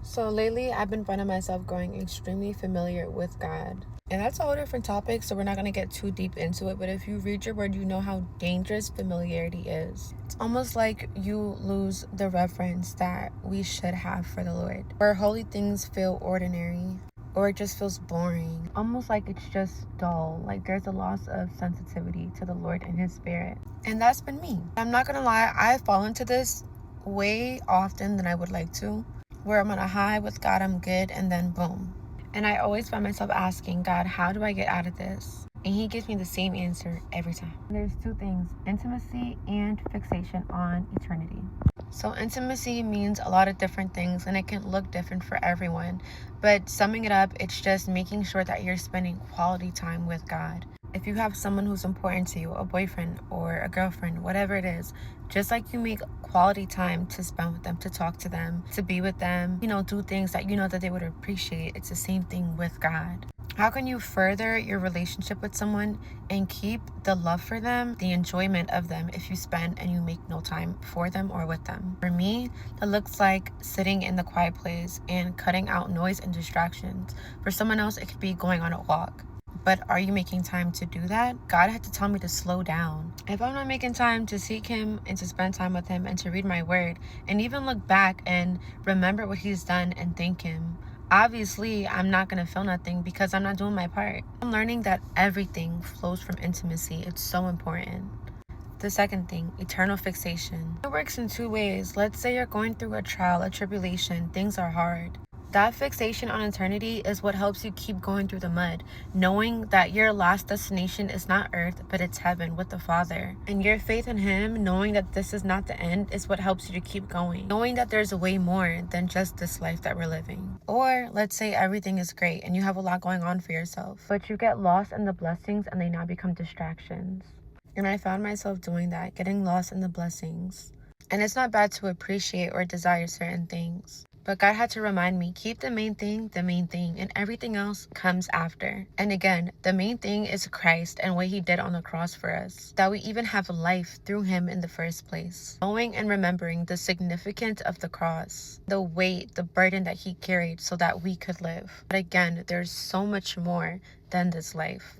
So lately, I've been finding myself growing extremely familiar with God. And that's a whole different topic, so we're not going to get too deep into it. But if you read your word, you know how dangerous familiarity is. It's almost like you lose the reverence that we should have for the Lord, where holy things feel ordinary or it just feels boring. Almost like it's just dull, like there's a loss of sensitivity to the Lord and His Spirit. And that's been me. I'm not going to lie, I fall into this way often than I would like to, where I'm on a high with God, I'm good, and then boom. And I always find myself asking God, how do I get out of this? And He gives me the same answer every time. There's two things: intimacy and fixation on eternity. So intimacy means a lot of different things, and it can look different for everyone. But summing it up, it's just making sure that you're spending quality time with God. If you have someone who's important to you, a boyfriend or a girlfriend, whatever it is, just like you make quality time to spend with them, to talk to them, to be with them, do things that you know that they would appreciate. It's the same thing with God. How can you further your relationship with someone and keep the love for them, the enjoyment of them, if you spend and you make no time for them or with them? For me, that looks like sitting in the quiet place and cutting out noise and distractions. For someone else, it could be going on a walk. But are you making time to do that? God had to tell me to slow down. If I'm not making time to seek Him and to spend time with Him and to read my word and even look back and remember what He's done and thank Him, obviously I'm not going to feel nothing because I'm not doing my part. I'm learning that everything flows from intimacy. It's so important. The second thing, eternal fixation. It works in two ways. Let's say you're going through a trial, a tribulation, things are hard. That fixation on eternity is what helps you keep going through the mud, knowing that your last destination is not earth, but it's heaven with the Father. And your faith in Him, knowing that this is not the end, is what helps you to keep going, knowing that there's a way more than just this life that we're living. Or let's say everything is great and you have a lot going on for yourself, but you get lost in the blessings and they now become distractions. And I found myself doing that, getting lost in the blessings. And it's not bad to appreciate or desire certain things. But God had to remind me, keep the main thing, and everything else comes after. And again, the main thing is Christ and what He did on the cross for us, that we even have life through Him in the first place. Knowing and remembering the significance of the cross, the weight, the burden that He carried so that we could live. But again, there's so much more than this life.